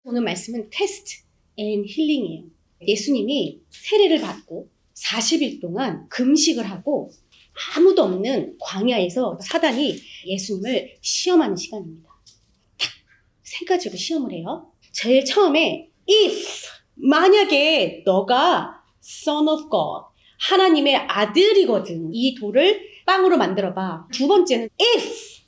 오늘 말씀은 테스트 앤 힐링이에요. 예수님이 세례를 받고 40일 동안 금식을 하고 아무도 없는 광야에서 사단이 예수님을 시험하는 시간입니다. 딱 세 가지로 시험을 해요. 제일 처음에 if 만약에 너가 son of God 하나님의 아들이거든 이 돌을 빵으로 만들어봐. 두 번째는 if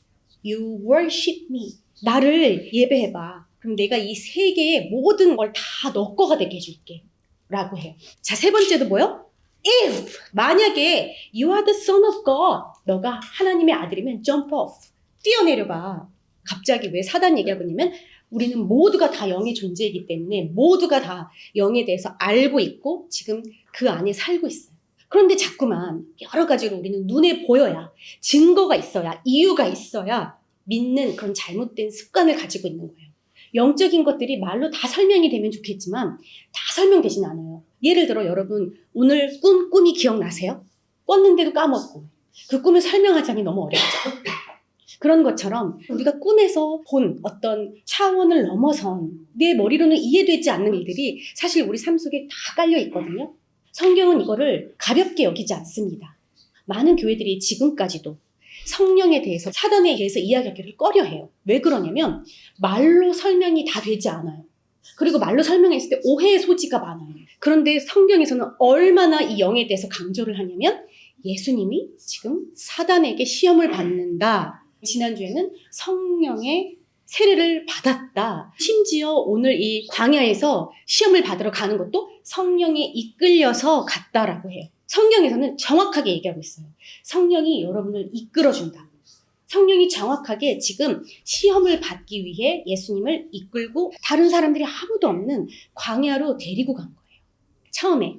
you worship me 나를 예배해봐. 그럼 내가 이 세 개의 모든 걸 다 너 거가 되게 해줄게 라고 해요. 자, 세 번째도 뭐요? If 만약에 you are the son of God 너가 하나님의 아들이면 jump off 뛰어내려봐. 갑자기 왜 사단 얘기하고 있냐면 우리는 모두가 다 영의 존재이기 때문에 모두가 다 영에 대해서 알고 있고 지금 그 안에 살고 있어요. 그런데 자꾸만 여러 가지로 우리는 눈에 보여야 증거가 있어야 이유가 있어야 믿는 그런 잘못된 습관을 가지고 있는 거예요. 영적인 것들이 말로 다 설명이 되면 좋겠지만 다 설명되진 않아요. 예를 들어 여러분 오늘 꿈이 기억나세요? 꿨는데도 까먹고 그 꿈을 설명하자니 너무 어렵죠. 그런 것처럼 우리가 꿈에서 본 어떤 차원을 넘어선 내 머리로는 이해되지 않는 일들이 사실 우리 삶 속에 다 깔려 있거든요. 성경은 이거를 가볍게 여기지 않습니다. 많은 교회들이 지금까지도 성령에 대해서 사단에 대해서 이야기하기를 꺼려해요. 왜 그러냐면 말로 설명이 다 되지 않아요. 그리고 말로 설명했을 때 오해의 소지가 많아요. 그런데 성경에서는 얼마나 이 영에 대해서 강조를 하냐면 예수님이 지금 사단에게 시험을 받는다. 지난주에는 성령의 세례를 받았다. 심지어 오늘 이 광야에서 시험을 받으러 가는 것도 성령에 이끌려서 갔다라고 해요. 성경에서는 정확하게 얘기하고 있어요. 성령이 여러분을 이끌어준다. 성령이 정확하게 지금 시험을 받기 위해 예수님을 이끌고 다른 사람들이 아무도 없는 광야로 데리고 간 거예요. 처음에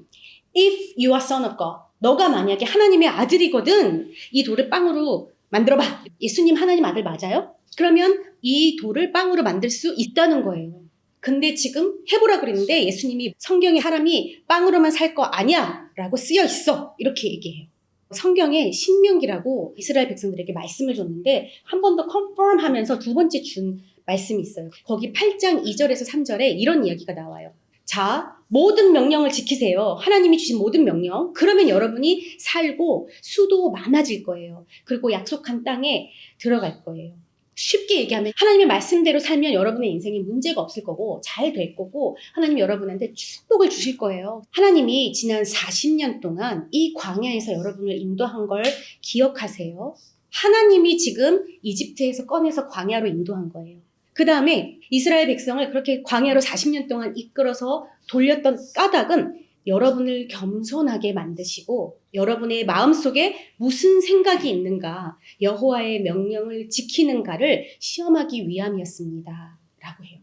If you are son of God 너가 만약에 하나님의 아들이거든 이 돌을 빵으로 만들어봐. 예수님 하나님 아들 맞아요? 그러면 이 돌을 빵으로 만들 수 있다는 거예요. 근데 지금 해보라 그랬는데 예수님이 성경에 사람이 빵으로만 살 거 아니야 라고 쓰여 있어 이렇게 얘기해요. 성경에 신명기라고 이스라엘 백성들에게 말씀을 줬는데 한 번 더 컨펌 하면서 두 번째 준 말씀이 있어요. 거기 8장 2절에서 3절에 이런 이야기가 나와요. 자, 모든 명령을 지키세요. 하나님이 주신 모든 명령. 그러면 여러분이 살고 수도 많아질 거예요. 그리고 약속한 땅에 들어갈 거예요. 쉽게 얘기하면 하나님의 말씀대로 살면 여러분의 인생에 문제가 없을 거고 잘 될 거고 하나님이 여러분한테 축복을 주실 거예요. 하나님이 지난 40년 동안 이 광야에서 여러분을 인도한 걸 기억하세요. 하나님이 지금 이집트에서 꺼내서 광야로 인도한 거예요. 그 다음에 이스라엘 백성을 그렇게 광야로 40년 동안 이끌어서 돌렸던 까닭은 여러분을 겸손하게 만드시고 여러분의 마음속에 무슨 생각이 있는가 여호와의 명령을 지키는가를 시험하기 위함이었습니다. 라고 해요.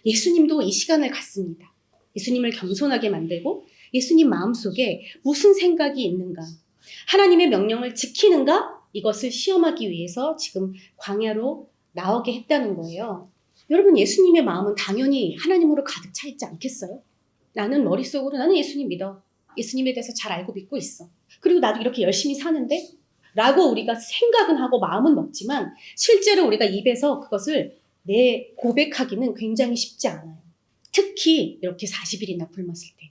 예수님도 이 시간을 갖습니다. 예수님을 겸손하게 만들고 예수님 마음속에 무슨 생각이 있는가 하나님의 명령을 지키는가 이것을 시험하기 위해서 지금 광야로 나오게 했다는 거예요. 여러분 예수님의 마음은 당연히 하나님으로 가득 차 있지 않겠어요? 나는 머릿속으로 나는 예수님 믿어. 예수님에 대해서 잘 알고 믿고 있어. 그리고 나도 이렇게 열심히 사는데? 라고 우리가 생각은 하고 마음은 먹지만 실제로 우리가 입에서 그것을 고백하기는 굉장히 쉽지 않아요. 특히 이렇게 40일이나 굶었을 때.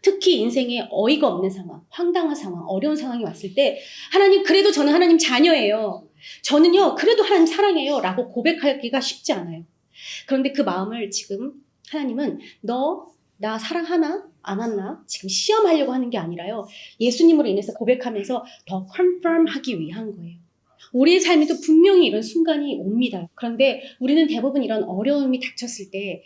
특히 인생에 어이가 없는 상황, 황당한 상황, 어려운 상황이 왔을 때 하나님 그래도 저는 하나님 자녀예요. 저는요 그래도 하나님 사랑해요 라고 고백하기가 쉽지 않아요. 그런데 그 마음을 지금 하나님은 너 나 사랑하나? 안 하나? 지금 시험하려고 하는 게 아니라요. 예수님으로 인해서 고백하면서 더 컨펌하기 위한 거예요. 우리의 삶에도 분명히 이런 순간이 옵니다. 그런데 우리는 대부분 이런 어려움이 닥쳤을 때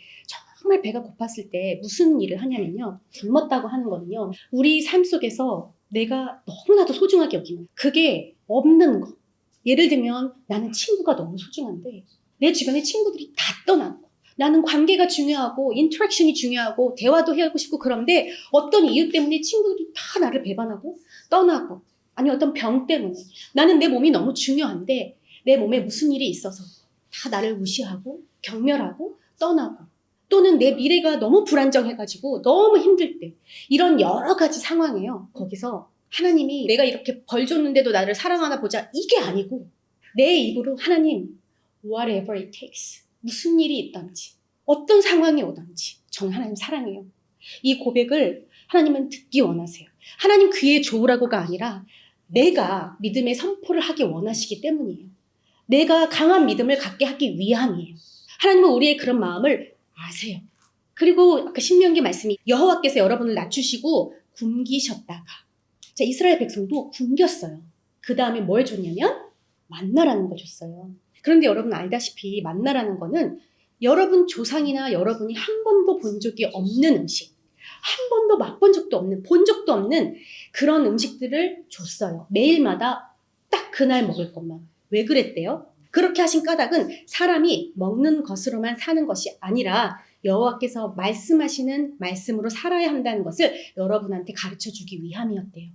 정말 배가 고팠을 때 무슨 일을 하냐면요. 굶었다고 하는 거는요. 우리 삶 속에서 내가 너무나도 소중하게 여기는 그게 없는 거. 예를 들면 나는 친구가 너무 소중한데 내 주변에 친구들이 다 떠나고 나는 관계가 중요하고 인터랙션이 중요하고 대화도 하고 싶고 그런데 어떤 이유 때문에 친구들이 다 나를 배반하고 떠나고 아니 어떤 병 때문에 나는 내 몸이 너무 중요한데 내 몸에 무슨 일이 있어서 다 나를 무시하고 경멸하고 떠나고 또는 내 미래가 너무 불안정해가지고 너무 힘들 때 이런 여러 가지 상황에요. 거기서 하나님이 내가 이렇게 벌 줬는데도 나를 사랑하나 보자 이게 아니고 내 입으로 하나님 whatever it takes 무슨 일이 있던지 어떤 상황이 오든지 저는 하나님 사랑해요. 이 고백을 하나님은 듣기 원하세요. 하나님 귀에 좋으라고가 아니라 내가 믿음의 선포를 하기 원하시기 때문이에요. 내가 강한 믿음을 갖게 하기 위함이에요. 하나님은 우리의 그런 마음을 아세요. 그리고 아까 신명기 말씀이 여호와께서 여러분을 낮추시고 굶기셨다가, 자, 이스라엘 백성도 굶겼어요. 그 다음에 뭘 줬냐면 만나라는 거 줬어요. 그런데 여러분 알다시피 만나라는 거는 여러분 조상이나 여러분이 한 번도 본 적이 없는 음식, 한 번도 맛본 적도 없는, 본 적도 없는 그런 음식들을 줬어요. 매일마다 딱 그날 먹을 것만. 왜 그랬대요? 그렇게 하신 까닭은 사람이 먹는 것으로만 사는 것이 아니라 여호와께서 말씀하시는 말씀으로 살아야 한다는 것을 여러분한테 가르쳐주기 위함이었대요.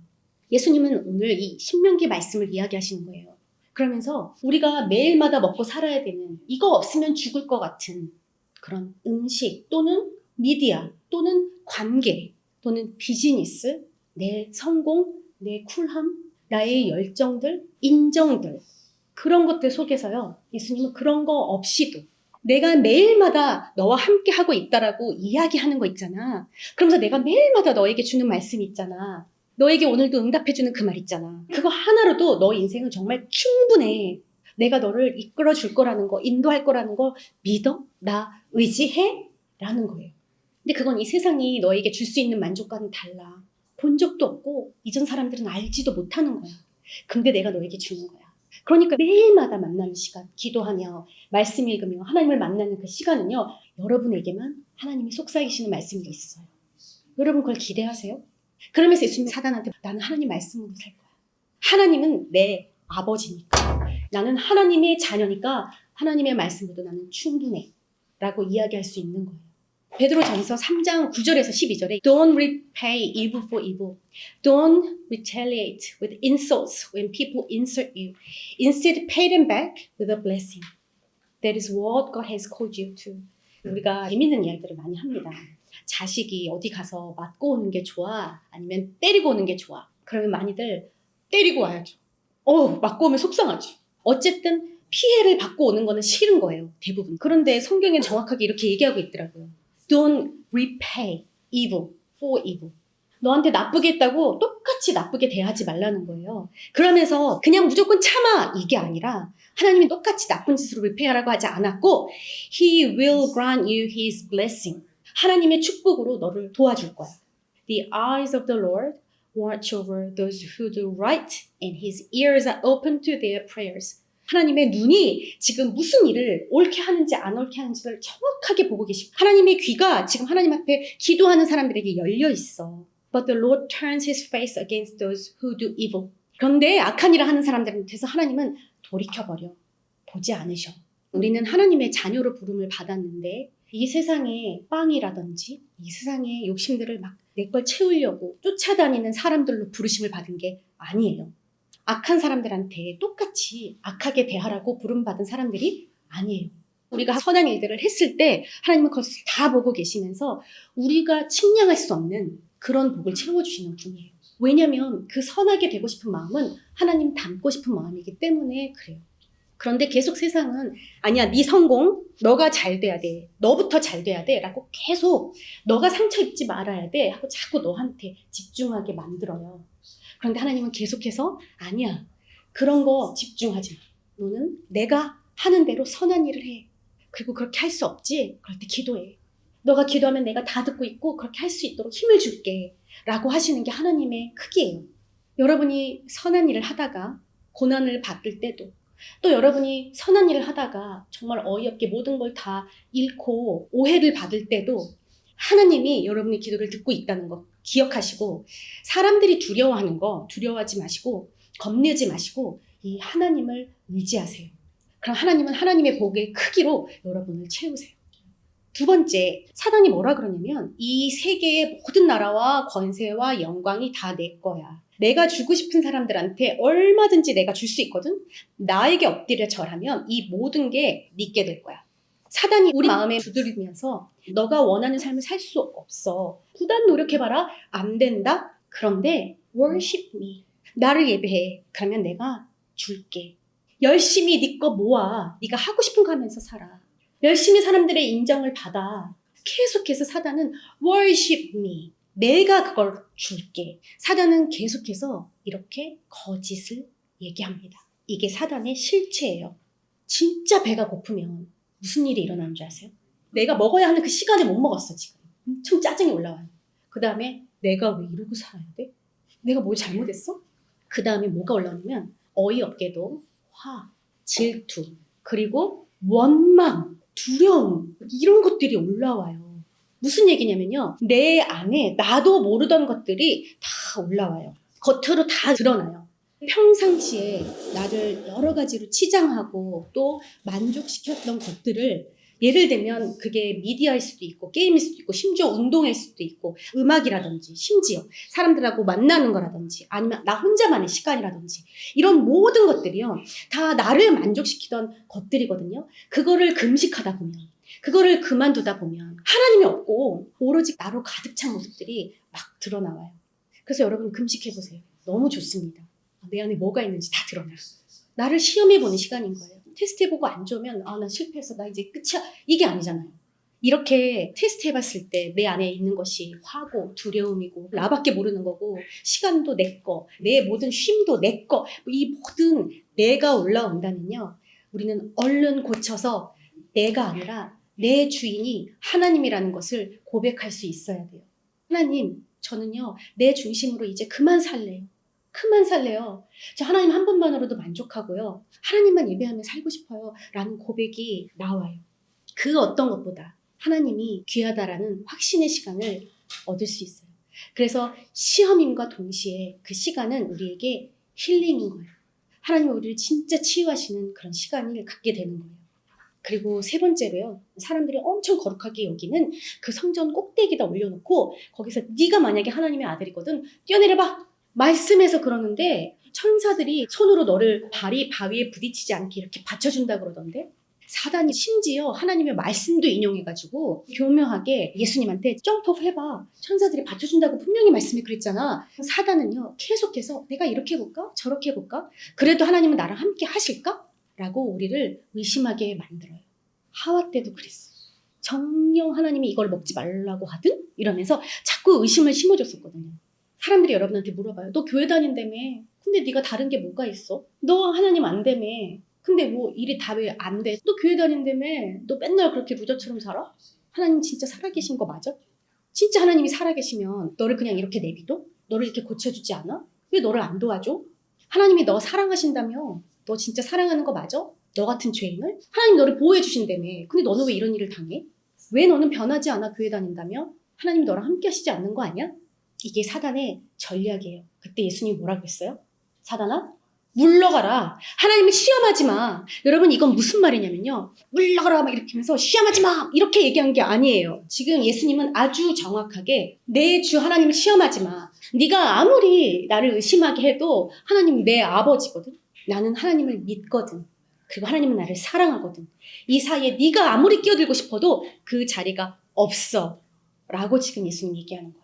예수님은 오늘 이 신명기 말씀을 이야기하시는 거예요. 그러면서 우리가 매일마다 먹고 살아야 되는, 이거 없으면 죽을 것 같은 그런 음식 또는 미디어 또는 관계 또는 비즈니스, 내 성공, 내 쿨함, 나의 열정들, 인정들, 그런 것들 속에서요, 예수님은 그런 거 없이도 내가 매일마다 너와 함께 하고 있다라고 이야기하는 거 있잖아. 그러면서 내가 매일마다 너에게 주는 말씀이 있잖아. 너에게 오늘도 응답해주는 그 말 있잖아. 그거 하나로도 너 인생은 정말 충분해. 내가 너를 이끌어 줄 거라는 거, 인도할 거라는 거 믿어? 나 의지해? 라는 거예요. 근데 그건 이 세상이 너에게 줄 수 있는 만족과는 달라. 본 적도 없고 이전 사람들은 알지도 못하는 거야. 근데 내가 너에게 주는 거야. 그러니까 매일마다 만나는 시간, 기도하며 말씀 읽으며 하나님을 만나는 그 시간은요, 여러분에게만 하나님이 속삭이시는 말씀이 있어요. 여러분 그걸 기대하세요? 그러면서 예수님이 사단한테 나는 하나님 말씀으로 살 거야. 하나님은 내 아버지니까. 나는 하나님의 자녀니까 하나님의 말씀으로도 나는 충분해. 라고 이야기할 수 있는 거예요. 베드로전서 3장 9절에서 12절에 Don't repay evil for evil. Don't retaliate with insults when people insult you. Instead, pay them back with a blessing. That is what God has called you to. 우리가 재밌는 이야기들을 많이 합니다. 자식이 어디 가서 맞고 오는 게 좋아? 아니면 때리고 오는 게 좋아? 그러면 많이들 때리고 와야죠. 맞고 오면 속상하지. 어쨌든 피해를 받고 오는 거는 싫은 거예요. 대부분. 그런데 성경에 정확하게 이렇게 얘기하고 있더라고요. Don't repay evil for evil. 너한테 나쁘게 했다고 똑같이 나쁘게 대하지 말라는 거예요. 그러면서 그냥 무조건 참아 이게 아니라 하나님이 똑같이 나쁜 짓으로 repay하라고 하지 않았고 He will grant you His blessing. 하나님의 축복으로 너를 도와줄 거야. The eyes of the Lord watch over those who do right and His ears are open to their prayers. 하나님의 눈이 지금 무슨 일을 옳게 하는지 안 옳게 하는지를 정확하게 보고 계십니다. 하나님의 귀가 지금 하나님 앞에 기도하는 사람들에게 열려 있어. But the Lord turns His face against those who do evil. 그런데 악한 일을 하는 사람들한테서 하나님은 돌이켜버려. 보지 않으셔. 우리는 하나님의 자녀로 부름을 받았는데 이 세상의 빵이라든지 이 세상의 욕심들을 막 내 걸 채우려고 쫓아다니는 사람들로 부르심을 받은 게 아니에요. 악한 사람들한테 똑같이 악하게 대하라고 부름받은 사람들이 아니에요. 우리가 선한 일들을 했을 때 하나님은 그것을 다 보고 계시면서 우리가 측량할 수 없는 그런 복을 채워주시는 분이에요. 왜냐하면 그 선하게 되고 싶은 마음은 하나님 닮고 싶은 마음이기 때문에 그래요. 그런데 계속 세상은 아니야, 네 성공, 너가 잘 돼야 돼, 너부터 잘 돼야 돼 라고 계속 너가 상처 입지 말아야 돼 하고 자꾸 너한테 집중하게 만들어요. 그런데 하나님은 계속해서 아니야, 그런 거 집중하지 마. 너는 내가 하는 대로 선한 일을 해. 그리고 그렇게 할 수 없지? 그럴 때 기도해. 너가 기도하면 내가 다 듣고 있고 그렇게 할 수 있도록 힘을 줄게 라고 하시는 게 하나님의 크기예요. 여러분이 선한 일을 하다가 고난을 받을 때도 또 여러분이 선한 일을 하다가 정말 어이없게 모든 걸 다 잃고 오해를 받을 때도 하나님이 여러분의 기도를 듣고 있다는 거 기억하시고 사람들이 두려워하는 거 두려워하지 마시고 겁내지 마시고 이 하나님을 의지하세요. 그럼 하나님은 하나님의 복의 크기로 여러분을 채우세요. 두 번째, 사단이 뭐라 그러냐면 이 세계의 모든 나라와 권세와 영광이 다 내 거야. 내가 주고 싶은 사람들한테 얼마든지 내가 줄 수 있거든. 나에게 엎드려 절하면 이 모든 게 네게 될 거야. 사단이 우리 마음에 두드리면서 너가 원하는 삶을 살 수 없어. 부단 노력해봐라. 안 된다. 그런데 worship me. 나를 예배해. 그러면 내가 줄게. 열심히 네 거 모아. 네가 하고 싶은 거 하면서 살아. 열심히 사람들의 인정을 받아. 계속해서 사단은 worship me. 내가 그걸 줄게. 사단은 계속해서 이렇게 거짓을 얘기합니다. 이게 사단의 실체예요. 진짜 배가 고프면 무슨 일이 일어나는 줄 아세요? 내가 먹어야 하는 그 시간에 못 먹었어, 지금. 엄청 짜증이 올라와요. 그 다음에 내가 왜 이러고 살아야 돼? 내가 뭘 잘못했어? 그 다음에 뭐가 올라오냐면 어이없게도 화, 질투, 그리고 원망, 두려움 이런 것들이 올라와요. 무슨 얘기냐면요. 내 안에 나도 모르던 것들이 다 올라와요. 겉으로 다 드러나요. 평상시에 나를 여러 가지로 치장하고 또 만족시켰던 것들을 예를 들면 그게 미디어일 수도 있고 게임일 수도 있고 심지어 운동일 수도 있고 음악이라든지 심지어 사람들하고 만나는 거라든지 아니면 나 혼자만의 시간이라든지 이런 모든 것들이요. 다 나를 만족시키던 것들이거든요. 그거를 금식하다 보면 그거를 그만두다 보면 하나님이 없고 오로지 나로 가득 찬 모습들이 막 드러나와요. 그래서 여러분 금식해보세요. 너무 좋습니다. 내 안에 뭐가 있는지 다 드러나요. 나를 시험해보는 시간인 거예요. 테스트해보고 안 좋으면 나 실패했어. 나 이제 끝이야. 이게 아니잖아요. 이렇게 테스트해봤을 때 내 안에 있는 것이 화고 두려움이고 나밖에 모르는 거고 시간도 내 거, 내 모든 쉼도 내 거, 이 모든 내가 올라온다면요. 우리는 얼른 고쳐서 내가 아니라 내 주인이 하나님이라는 것을 고백할 수 있어야 돼요. 하나님, 저는요. 내 중심으로 이제 그만 살래요. 그만 살래요. 저 하나님 한 분만으로도 만족하고요. 하나님만 예배하며 살고 싶어요. 라는 고백이 나와요. 그 어떤 것보다 하나님이 귀하다라는 확신의 시간을 얻을 수 있어요. 그래서 시험임과 동시에 그 시간은 우리에게 힐링인 거예요. 하나님이 우리를 진짜 치유하시는 그런 시간을 갖게 되는 거예요. 그리고 세 번째로요. 사람들이 엄청 거룩하게 여기는 그 성전 꼭대기에다 올려놓고 거기서 네가 만약에 하나님의 아들이거든 뛰어내려봐. 말씀에서 그러는데 천사들이 손으로 너를 발이 바위에 부딪히지 않게 이렇게 받쳐준다 그러던데 사단이 심지어 하나님의 말씀도 인용해가지고 교묘하게 예수님한테 점프업 해봐. 천사들이 받쳐준다고 분명히 말씀이 그랬잖아. 사단은요 계속해서 내가 이렇게 해볼까? 저렇게 해볼까? 그래도 하나님은 나랑 함께 하실까? 라고 우리를 의심하게 만들어요. 하와 때도 그랬어. 정녕 하나님이 이걸 먹지 말라고 하든? 이러면서 자꾸 의심을 심어줬었거든요. 사람들이 여러분한테 물어봐요. 너 교회 다닌다며? 근데 네가 다른 게 뭐가 있어? 너 하나님 안 되며? 근데 뭐 일이 다 왜 안 돼? 너 교회 다닌다며? 너 맨날 그렇게 루저처럼 살아? 하나님 진짜 살아계신 거 맞아? 진짜 하나님이 살아계시면 너를 그냥 이렇게 내비둬? 너를 이렇게 고쳐주지 않아? 왜 너를 안 도와줘? 하나님이 너 사랑하신다며? 너 진짜 사랑하는 거 맞아? 너 같은 죄인을? 하나님 너를 보호해 주신다며. 근데 너는 왜 이런 일을 당해? 왜 너는 변하지 않아 교회 다닌다며? 하나님 너랑 함께 하시지 않는 거 아니야? 이게 사단의 전략이에요. 그때 예수님이 뭐라고 했어요? 사단아, 물러가라. 하나님을 시험하지 마. 여러분 이건 무슨 말이냐면요. 물러가라 막 이렇게 하면서 시험하지 마. 이렇게 얘기한 게 아니에요. 지금 예수님은 아주 정확하게 내 주 하나님을 시험하지 마. 네가 아무리 나를 의심하게 해도 하나님은 내 아버지거든. 나는 하나님을 믿거든. 그리고 하나님은 나를 사랑하거든. 이 사이에 네가 아무리 끼어들고 싶어도 그 자리가 없어. 라고 지금 예수님 얘기하는 거예요.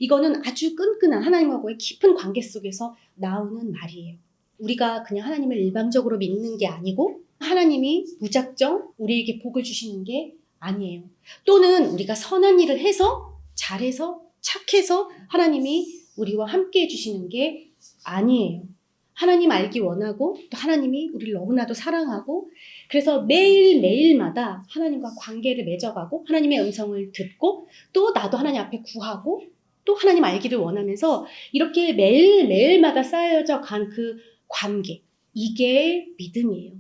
이거는 아주 끈끈한 하나님하고의 깊은 관계 속에서 나오는 말이에요. 우리가 그냥 하나님을 일방적으로 믿는 게 아니고 하나님이 무작정 우리에게 복을 주시는 게 아니에요. 또는 우리가 선한 일을 해서 잘해서 착해서 하나님이 우리와 함께 해주시는 게 아니에요. 하나님 알기 원하고 또 하나님이 우리를 너무나도 사랑하고 그래서 매일매일마다 하나님과 관계를 맺어가고 하나님의 음성을 듣고 또 나도 하나님 앞에 구하고 또 하나님 알기를 원하면서 이렇게 매일매일마다 쌓여져 간 그 관계, 이게 믿음이에요.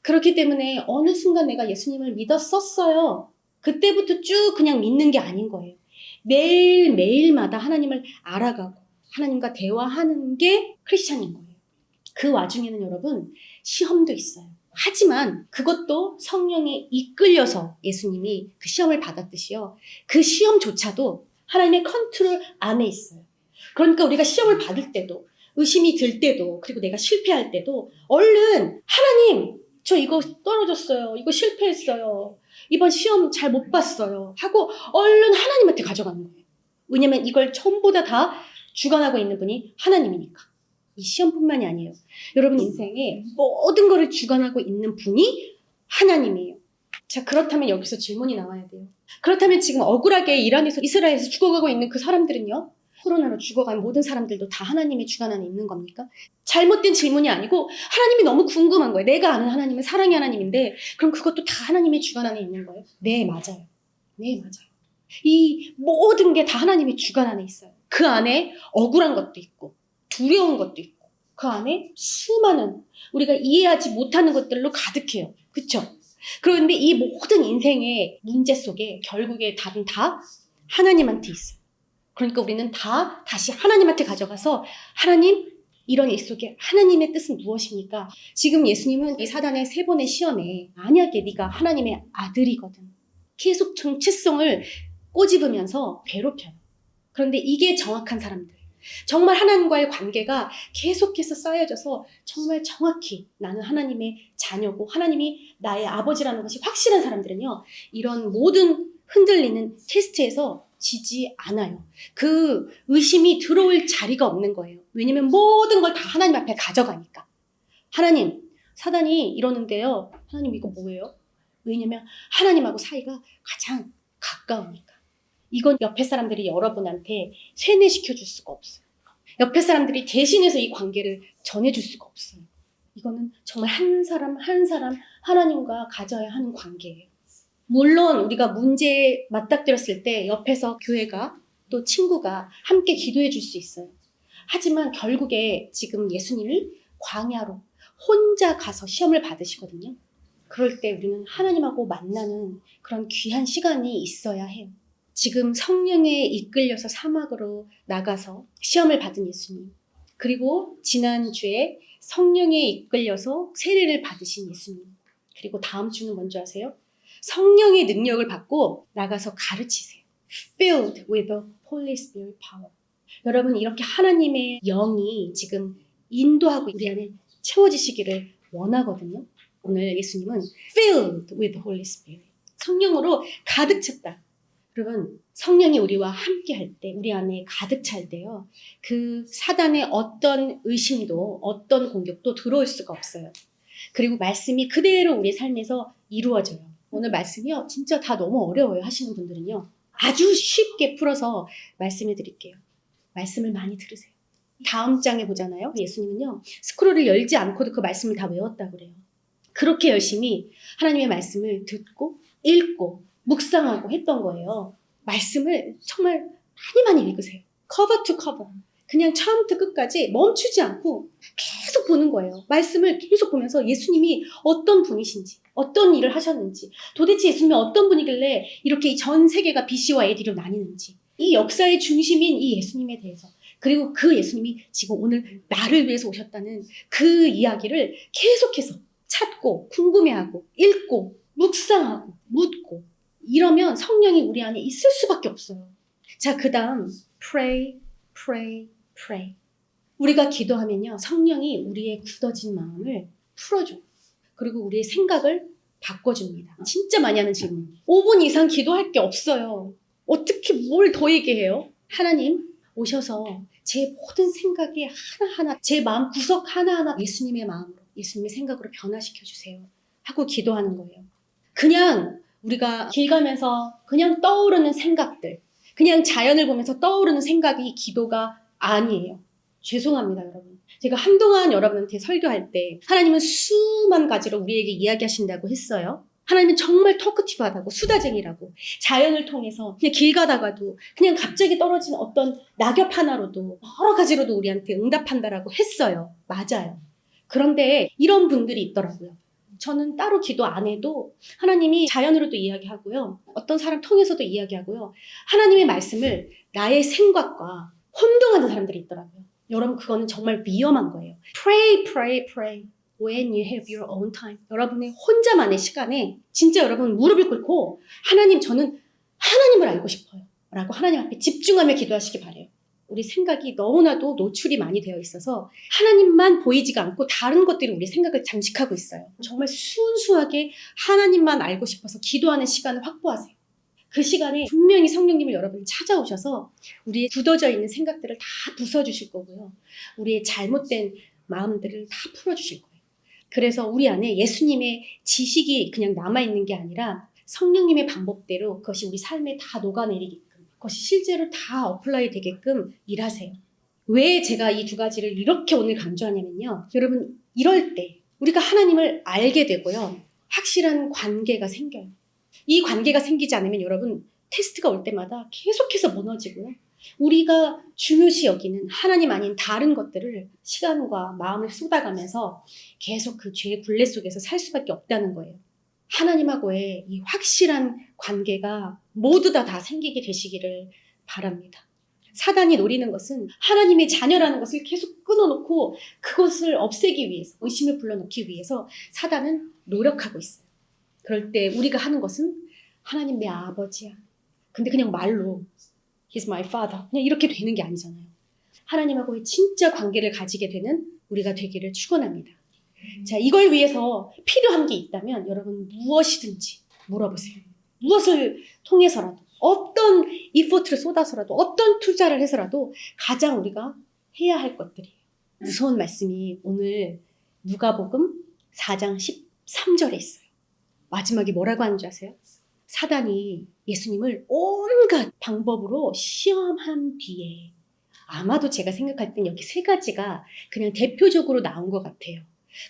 그렇기 때문에 어느 순간 내가 예수님을 믿었었어요. 그때부터 쭉 그냥 믿는 게 아닌 거예요. 매일매일마다 하나님을 알아가고 하나님과 대화하는 게 크리스찬인 거예요. 그 와중에는 여러분 시험도 있어요. 하지만 그것도 성령에 이끌려서 예수님이 그 시험을 받았듯이요. 그 시험조차도 하나님의 컨트롤 안에 있어요. 그러니까 우리가 시험을 받을 때도 의심이 들 때도 그리고 내가 실패할 때도 얼른 하나님 저 이거 떨어졌어요. 이거 실패했어요. 이번 시험 잘 못 봤어요. 하고 얼른 하나님한테 가져가는 거예요. 왜냐면 이걸 처음보다 다 주관하고 있는 분이 하나님이니까. 이 시험뿐만이 아니에요. 여러분 인생에 모든 것을 주관하고 있는 분이 하나님이에요. 자, 그렇다면 여기서 질문이 나와야 돼요. 그렇다면 지금 억울하게 이란에서 이스라엘에서 죽어가고 있는 그 사람들은요? 코로나로 죽어간 모든 사람들도 다 하나님의 주관 안에 있는 겁니까? 잘못된 질문이 아니고 하나님이 너무 궁금한 거예요. 내가 아는 하나님은 사랑의 하나님인데 그럼 그것도 다 하나님의 주관 안에 있는 거예요? 네, 맞아요. 네, 맞아요. 이 모든 게 다 하나님의 주관 안에 있어요. 그 안에 억울한 것도 있고 두려운 것도 있고 그 안에 수많은 우리가 이해하지 못하는 것들로 가득해요. 그렇죠? 그런데 이 모든 인생의 문제 속에 결국에 답은 다 하나님한테 있어요. 그러니까 우리는 다 다시 하나님한테 가져가서 하나님, 이런 일 속에 하나님의 뜻은 무엇입니까? 지금 예수님은 이 사단의 3번의 시험에 만약에 네가 하나님의 아들이거든. 계속 정체성을 꼬집으면서 괴롭혀요. 그런데 이게 정확한 사람들. 정말 하나님과의 관계가 계속해서 쌓여져서 정말 정확히 나는 하나님의 자녀고 하나님이 나의 아버지라는 것이 확실한 사람들은요. 이런 모든 흔들리는 테스트에서 지지 않아요. 그 의심이 들어올 자리가 없는 거예요. 왜냐면 모든 걸 다 하나님 앞에 가져가니까. 하나님, 사단이 이러는데요. 하나님 이거 뭐예요? 왜냐면 하나님하고 사이가 가장 가까우니까. 이건 옆에 사람들이 여러분한테 세뇌시켜 줄 수가 없어요. 옆에 사람들이 대신해서 이 관계를 전해줄 수가 없어요. 이거는 정말 한 사람 한 사람 하나님과 가져야 하는 관계예요. 물론 우리가 문제에 맞닥뜨렸을 때 옆에서 교회가 또 친구가 함께 기도해 줄 수 있어요. 하지만 결국에 지금 예수님이 광야로 혼자 가서 시험을 받으시거든요. 그럴 때 우리는 하나님하고 만나는 그런 귀한 시간이 있어야 해요. 지금 성령에 이끌려서 사막으로 나가서 시험을 받은 예수님, 그리고 지난주에 성령에 이끌려서 세례를 받으신 예수님, 그리고 다음 주는 뭔지 아세요? 성령의 능력을 받고 나가서 가르치세요. Filled with the Holy Spirit power. 여러분, 이렇게 하나님의 영이 지금 인도하고 우리 안에 채워지시기를 원하거든요. 오늘 예수님은 filled with the Holy Spirit. 성령으로 가득 찼다. 여러분, 성령이 우리와 함께 할 때, 우리 안에 가득 찰 때요. 그 사단의 어떤 의심도, 어떤 공격도 들어올 수가 없어요. 그리고 말씀이 그대로 우리의 삶에서 이루어져요. 오늘 말씀이요. 진짜 다 너무 어려워요 하시는 분들은요. 아주 쉽게 풀어서 말씀해 드릴게요. 말씀을 많이 들으세요. 다음 장에 보잖아요. 예수님은요. 스크롤을 열지 않고도 그 말씀을 다 외웠다고 그래요. 그렇게 열심히 하나님의 말씀을 듣고 읽고 묵상하고 했던 거예요. 말씀을 정말 많이 읽으세요. 커버 투 커버. 그냥 처음부터 끝까지 멈추지 않고 계속 보는 거예요. 말씀을 계속 보면서 예수님이 어떤 분이신지, 어떤 일을 하셨는지, 도대체 예수님이 어떤 분이길래 이렇게 전 세계가 BC와 AD로 나뉘는지, 이 역사의 중심인 이 예수님에 대해서, 그리고 그 예수님이 지금 오늘 나를 위해서 오셨다는 그 이야기를 계속해서 찾고 궁금해하고 읽고 묵상하고 묻고 이러면 성령이 우리 안에 있을 수밖에 없어요. 자, 그 다음 pray, pray, pray. 우리가 기도하면요. 성령이 우리의 굳어진 마음을 풀어줘요. 그리고 우리의 생각을 바꿔줍니다. 진짜 많이 하는 질문. 5분 이상 기도할 게 없어요. 어떻게 뭘 더 얘기해요? 하나님 오셔서 제 모든 생각에 하나하나 제 마음 구석 하나하나 예수님의 마음으로 예수님의 생각으로 변화시켜 주세요 하고 기도하는 거예요. 그냥 우리가 길 가면서 그냥 떠오르는 생각들, 그냥 자연을 보면서 떠오르는 생각이 기도가 아니에요. 죄송합니다, 여러분. 제가 한동안 여러분한테 설교할 때 하나님은 수만 가지로 우리에게 이야기하신다고 했어요. 하나님은 정말 토크티브하다고, 수다쟁이라고, 자연을 통해서 그냥 길 가다가도 그냥 갑자기 떨어진 어떤 낙엽 하나로도 여러 가지로도 우리한테 응답한다라고 했어요. 맞아요. 그런데 이런 분들이 있더라고요. 저는 따로 기도 안 해도 하나님이 자연으로도 이야기하고요. 어떤 사람 통해서도 이야기하고요. 하나님의 말씀을 나의 생각과 혼동하는 사람들이 있더라고요. 여러분, 그거는 정말 위험한 거예요. Pray, pray, pray. When you have your own time. 여러분의 혼자만의 시간에 진짜 여러분 무릎을 꿇고 하나님, 저는 하나님을 알고 싶어요 라고 하나님 앞에 집중하며 기도하시기 바래요. 우리 생각이 너무나도 노출이 많이 되어 있어서 하나님만 보이지가 않고 다른 것들이 우리 생각을 잠식하고 있어요. 정말 순수하게 하나님만 알고 싶어서 기도하는 시간을 확보하세요. 그 시간에 분명히 성령님을 여러분이 찾아오셔서 우리의 굳어져 있는 생각들을 다 부숴주실 거고요. 우리의 잘못된 마음들을 다 풀어주실 거예요. 그래서 우리 안에 예수님의 지식이 그냥 남아있는 게 아니라 성령님의 방법대로 그것이 우리 삶에 다 녹아내리게끔, 그것이 실제로 다 어플라이 되게끔 일하세요. 왜 제가 이 두 가지를 이렇게 오늘 강조하냐면요. 여러분, 이럴 때 우리가 하나님을 알게 되고요. 확실한 관계가 생겨요. 이 관계가 생기지 않으면 여러분, 테스트가 올 때마다 계속해서 무너지고요. 우리가 중요시 여기는 하나님 아닌 다른 것들을 시간과 마음을 쏟아가면서 계속 그 죄의 굴레 속에서 살 수밖에 없다는 거예요. 하나님하고의 이 확실한 관계가 모두 다 생기게 되시기를 바랍니다. 사단이 노리는 것은 하나님의 자녀라는 것을 계속 끊어놓고 그것을 없애기 위해서, 의심을 불러넣기 위해서 사단은 노력하고 있어요. 그럴 때 우리가 하는 것은 하나님 내 아버지야. 근데 그냥 말로 He's my father. 그냥 이렇게 되는 게 아니잖아요. 하나님하고의 진짜 관계를 가지게 되는 우리가 되기를 축원합니다. 자, 이걸 위해서 필요한 게 있다면 여러분 무엇이든지 물어보세요. 무엇을 통해서라도, 어떤 이포트를 쏟아서라도, 어떤 투자를 해서라도 가장 우리가 해야 할 것들이에요. 무서운 말씀이 오늘 누가복음 4장 13절에 있어요. 마지막에 뭐라고 하는 줄 아세요? 사단이 예수님을 온갖 방법으로 시험한 뒤에, 아마도 제가 생각할 땐 여기 세 가지가 그냥 대표적으로 나온 것 같아요.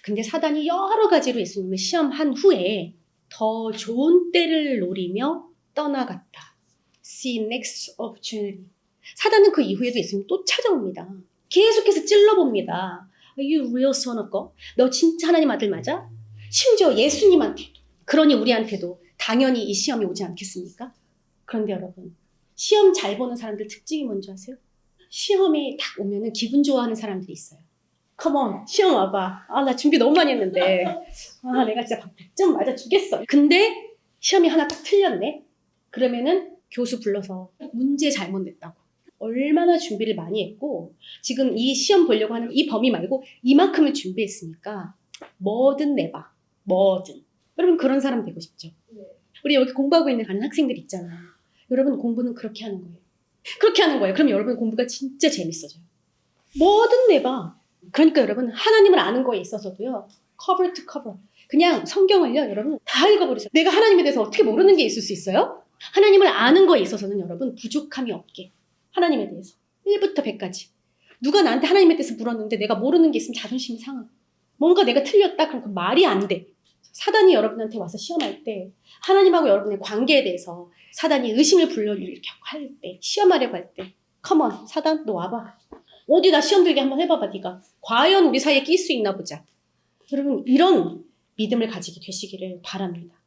근데 사단이 여러 가지로 예수님을 시험한 후에 더 좋은 때를 노리며 떠나갔다. See next opportunity. 사단은 그 이후에도 예수님 또 찾아옵니다. 계속해서 찔러봅니다. Are you real son of God? 너 진짜 하나님 아들 맞아? 심지어 예수님한테도. 그러니 우리한테도 당연히 이 시험이 오지 않겠습니까? 그런데 여러분, 시험 잘 보는 사람들 특징이 뭔지 아세요? 시험이 딱 오면은 기분 좋아하는 사람들이 있어요. Come on, 시험 와봐. 나 준비 너무 많이 했는데. 내가 진짜 100점 맞아주겠어. 근데 시험이 하나 딱 틀렸네? 그러면은 교수 불러서 문제 잘못 냈다고. 얼마나 준비를 많이 했고, 지금 이 시험 보려고 하는 이 범위 말고 이만큼을 준비했으니까 뭐든 내봐. 뭐든. 여러분 그런 사람 되고 싶죠? 우리 여기 공부하고 있는 다른 학생들 있잖아요. 여러분 공부는 그렇게 하는 거예요. 그렇게 하는 거예요. 그럼 여러분 공부가 진짜 재밌어져요. 뭐든 내봐. 그러니까 여러분 하나님을 아는 거에 있어서도요. cover to cover. 그냥 성경을요. 여러분 다 읽어버리세요. 내가 하나님에 대해서 어떻게 모르는 게 있을 수 있어요? 하나님을 아는 거에 있어서는 여러분 부족함이 없게. 하나님에 대해서. 1부터 100까지. 누가 나한테 하나님에 대해서 물었는데 내가 모르는 게 있으면 자존심이 상하. 뭔가 내가 틀렸다? 그럼 그 말이 안 돼. 사단이 여러분한테 와서 시험할 때 하나님하고 여러분의 관계에 대해서 사단이 의심을 불러일으켜 할 때, 시험하려고 할 때 Come on, 사단 너 와봐. 어디 나 시험 들게 한번 해봐봐 네가. 과연 우리 사이에 낄 수 있나 보자. 여러분 이런 믿음을 가지게 되시기를 바랍니다.